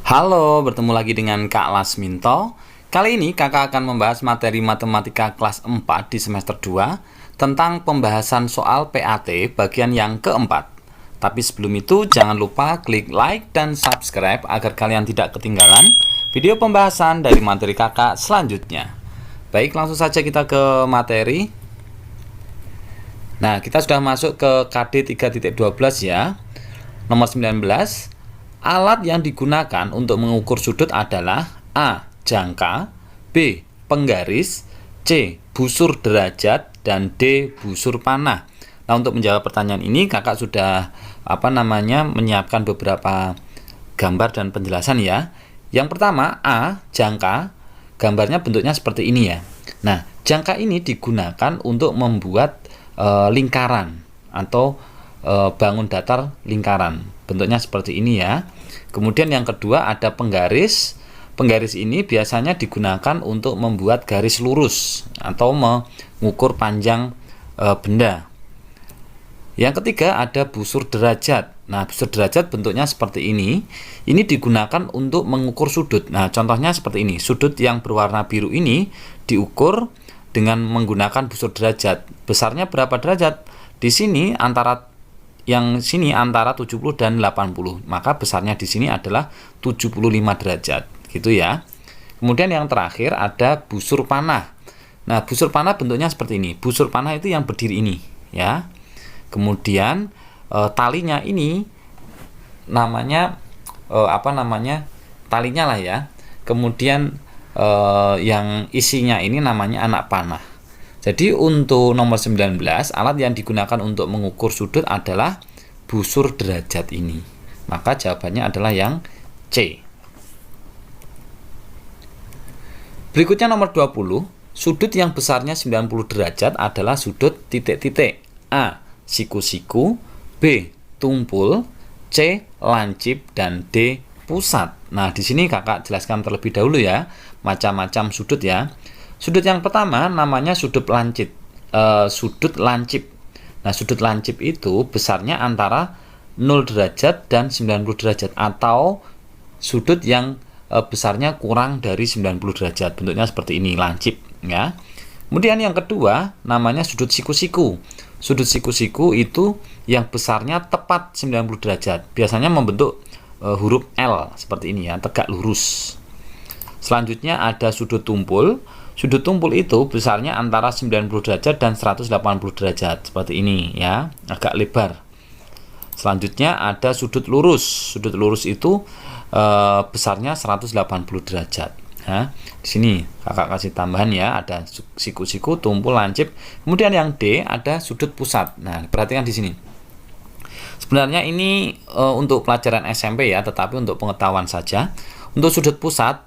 Halo, bertemu lagi dengan Kak Lasminto. Kali ini kakak akan membahas materi matematika kelas 4 di semester 2 tentang pembahasan soal PAT bagian yang keempat. Tapi sebelum itu jangan lupa klik like dan subscribe agar kalian tidak ketinggalan video pembahasan dari materi kakak selanjutnya. Baik, langsung saja kita ke materi. Nah, kita sudah masuk ke KD 3.12 ya. Nomor 19. Alat yang digunakan untuk mengukur sudut adalah A. Jangka, B. Penggaris, C. Busur derajat, dan D. Busur panah. Nah, untuk menjawab pertanyaan ini kakak sudah menyiapkan beberapa gambar dan penjelasan ya. Yang pertama, A. Jangka. Gambarnya bentuknya seperti ini ya. Nah, jangka ini digunakan untuk membuat lingkaran atau bangun datar lingkaran. Bentuknya seperti ini ya. Kemudian yang kedua ada penggaris. Penggaris ini biasanya digunakan untuk membuat garis lurus atau mengukur panjang benda. Yang ketiga ada busur derajat. Nah, busur derajat bentuknya seperti ini. Ini digunakan untuk mengukur sudut. Nah, contohnya seperti ini. Sudut yang berwarna biru ini diukur dengan menggunakan busur derajat. Besarnya berapa derajat? Di sini antara 70 dan 80. Maka besarnya di sini adalah 75 derajat, gitu ya. Kemudian yang terakhir ada busur panah. Nah, busur panah bentuknya seperti ini. Busur panah itu yang berdiri ini, ya. Kemudian talinya ini namanya talinya lah ya. Kemudian yang isinya ini namanya anak panah. Jadi untuk nomor 19, alat yang digunakan untuk mengukur sudut adalah busur derajat ini. Maka jawabannya adalah yang C. Berikutnya nomor 20, sudut yang besarnya 90 derajat adalah sudut titik-titik. A. Siku-siku, B. Tumpul, C. Lancip, dan D. Pusat. Nah, di sini kakak jelaskan terlebih dahulu ya, macam-macam sudut ya. Sudut yang pertama namanya sudut lancip. Nah, sudut lancip itu besarnya antara 0 derajat dan 90 derajat atau sudut yang besarnya kurang dari 90 derajat. Bentuknya seperti ini, lancip ya. Kemudian yang kedua namanya sudut siku-siku. Sudut siku-siku itu yang besarnya tepat 90 derajat. Biasanya membentuk huruf L seperti ini ya, tegak lurus. Selanjutnya ada sudut tumpul. Sudut tumpul itu besarnya antara 90 derajat dan 180 derajat seperti ini ya, agak lebar. Selanjutnya ada sudut lurus. Sudut lurus itu besarnya 180 derajat. Nah, di sini kakak kasih tambahan ya, ada siku-siku, tumpul, lancip. Kemudian yang D ada sudut pusat. Nah, perhatikan di sini. Sebenarnya ini untuk pelajaran SMP ya, tetapi untuk pengetahuan saja. Untuk sudut pusat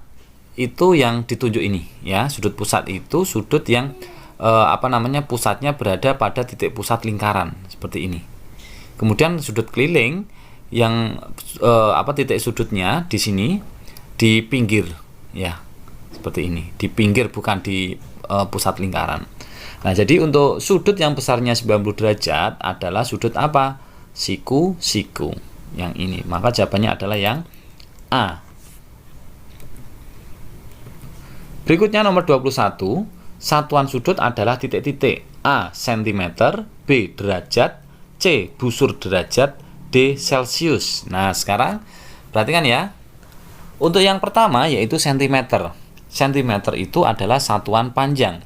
itu yang ditunjuk ini ya. Sudut pusat itu sudut yang pusatnya berada pada titik pusat lingkaran seperti ini. Kemudian sudut keliling yang titik sudutnya di sini di pinggir ya, seperti ini, di pinggir bukan di pusat lingkaran. Nah, jadi untuk sudut yang besarnya 90 derajat adalah sudut apa? Siku-siku yang ini. Maka jawabannya adalah yang A. Berikutnya nomor 21, satuan sudut adalah titik-titik. A. Sentimeter, B. Derajat, C. Busur derajat, D. Celcius. Nah, sekarang perhatikan ya. Untuk yang pertama yaitu sentimeter. Sentimeter itu adalah satuan panjang.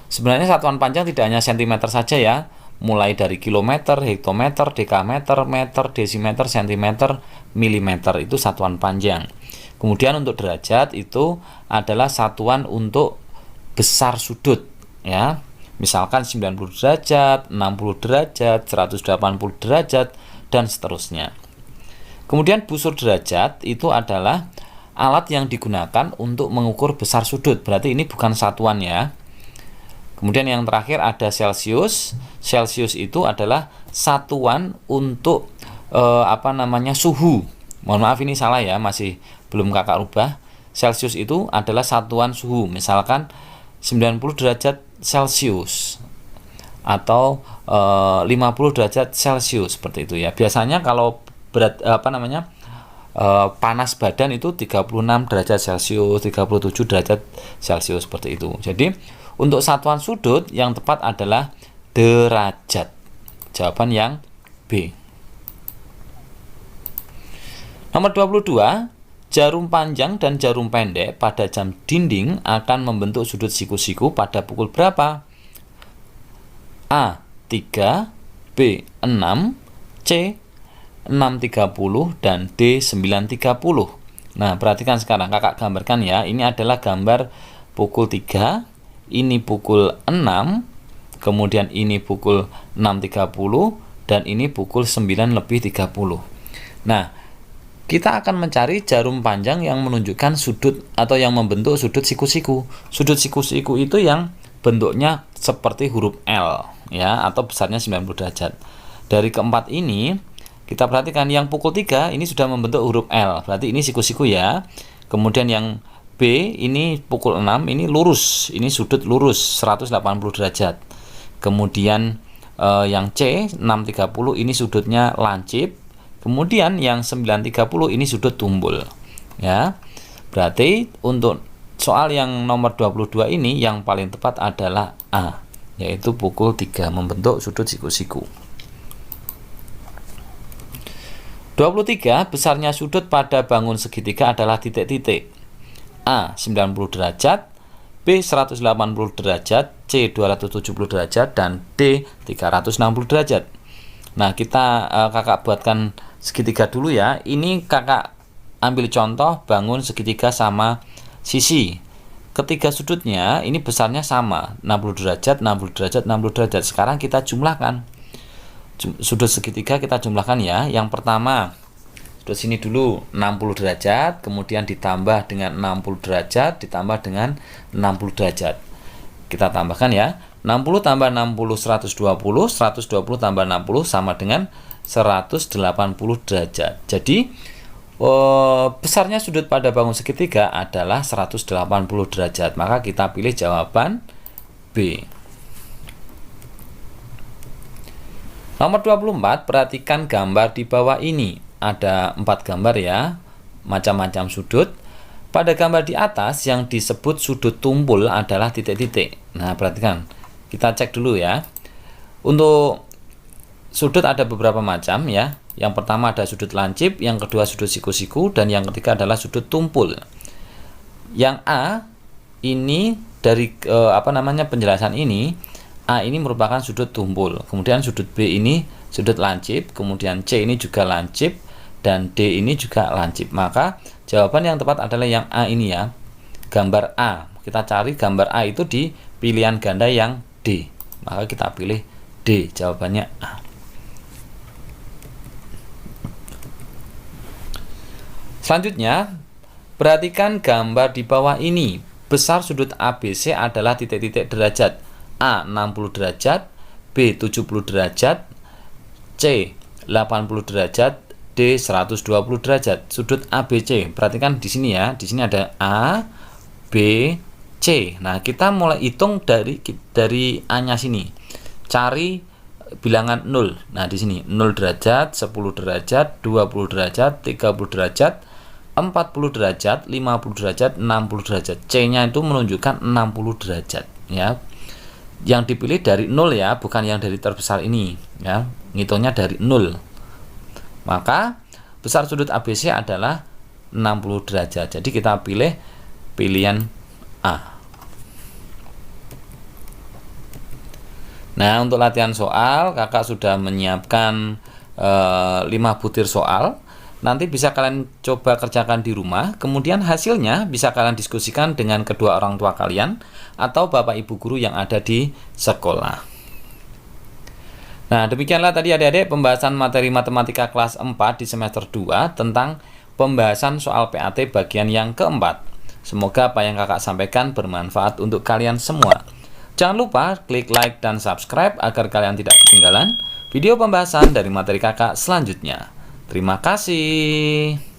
Sebenarnya satuan panjang tidak hanya sentimeter saja ya. Mulai dari kilometer, hektometer, dekameter, meter, desimeter, sentimeter, milimeter itu satuan panjang. Kemudian untuk derajat itu adalah satuan untuk besar sudut ya. Misalkan 90 derajat, 60 derajat, 180 derajat dan seterusnya. Kemudian busur derajat itu adalah alat yang digunakan untuk mengukur besar sudut. Berarti ini bukan satuan ya. Kemudian yang terakhir ada Celcius. Celcius itu adalah satuan untuk suhu. Mohon maaf ini salah ya, masih belum kakak rubah. Celcius itu adalah satuan suhu. Misalkan 90 derajat Celcius atau 50 derajat Celcius seperti itu ya. Biasanya kalau panas badan itu 36 derajat Celcius, 37 derajat Celcius seperti itu. Jadi untuk satuan sudut yang tepat adalah derajat. Jawaban yang B. Nomor 22, jarum panjang dan jarum pendek pada jam dinding akan membentuk sudut siku-siku pada pukul berapa? A. 3, B. 6, C. 6.30 dan D. 9.30. Nah, perhatikan sekarang, kakak gambarkan ya. Ini adalah gambar pukul 3, ini pukul 6, kemudian ini pukul 6.30, dan ini pukul 9.30. Nah, kita akan mencari jarum panjang yang menunjukkan sudut atau yang membentuk sudut siku-siku. Sudut siku-siku itu yang bentuknya seperti huruf L ya, atau besarnya 90 derajat. Dari keempat ini kita perhatikan yang pukul 3 ini sudah membentuk huruf L. Berarti ini siku-siku ya. Kemudian yang B ini pukul 6 ini lurus. Ini sudut lurus 180 derajat. Kemudian yang C 6.30 ini sudutnya lancip. Kemudian yang 9.30 ini sudut tumbul. Ya. Berarti untuk soal yang nomor 22 ini yang paling tepat adalah A, yaitu pukul 3 membentuk sudut siku-siku. 23, besarnya sudut pada bangun segitiga adalah titik-titik. A 90 derajat, B 180 derajat, C 270 derajat, dan D 360 derajat. Nah, kita kakak buatkan segitiga dulu ya. Ini kakak ambil contoh bangun segitiga sama sisi. Ketiga sudutnya ini besarnya sama, 60 derajat, 60 derajat, 60 derajat. Sekarang kita jumlahkan. Sudut segitiga kita jumlahkan ya. Yang pertama, sudut sini dulu 60 derajat, kemudian ditambah dengan 60 derajat, ditambah dengan 60 derajat. Kita tambahkan ya. 60 tambah 60 120, 120 tambah 60 sama dengan 180 derajat. Jadi besarnya sudut pada bangun segitiga adalah 180 derajat. Maka kita pilih jawaban B. Nomor 24, perhatikan gambar di bawah ini. Ada 4 gambar ya, macam-macam sudut. Pada gambar di atas yang disebut sudut tumpul adalah titik-titik. Nah, perhatikan. Kita cek dulu ya. Untuk sudut ada beberapa macam ya. Yang pertama ada sudut lancip, yang kedua sudut siku-siku, dan yang ketiga adalah sudut tumpul. Yang A ini dari penjelasan ini, A ini merupakan sudut tumpul. Kemudian sudut B ini sudut lancip, kemudian C ini juga lancip, dan D ini juga lancip. Maka jawaban yang tepat adalah yang A ini ya. Gambar A. Kita cari gambar A itu di pilihan ganda yang D. Maka kita pilih D, jawabannya A. Selanjutnya, perhatikan gambar di bawah ini. Besar sudut ABC adalah titik-titik derajat. A 60 derajat, B 70 derajat, C 80 derajat, D 120 derajat. Sudut ABC. Perhatikan di sini ya. Di sini ada A, B, C. Nah, kita mulai hitung dari A-nya sini. Cari bilangan 0. Nah, di sini 0 derajat, 10 derajat, 20 derajat, 30 derajat, 40 derajat, 50 derajat, 60 derajat. C-nya itu menunjukkan 60 derajat ya. Yang dipilih dari 0 ya, bukan yang dari terbesar ini ya. Ngitungnya dari 0. Maka besar sudut ABC adalah 60 derajat. Jadi kita pilih pilihan A. Nah, untuk latihan soal, kakak sudah menyiapkan 5 butir soal. Nanti bisa kalian coba kerjakan di rumah. Kemudian hasilnya bisa kalian diskusikan dengan kedua orang tua kalian atau bapak ibu guru yang ada di sekolah. Nah, demikianlah tadi adik-adik pembahasan materi matematika kelas 4 di semester 2 tentang pembahasan soal PAT bagian yang keempat. Semoga apa yang kakak sampaikan bermanfaat untuk kalian semua. Jangan lupa klik like dan subscribe agar kalian tidak ketinggalan video pembahasan dari materi kakak selanjutnya. Terima kasih.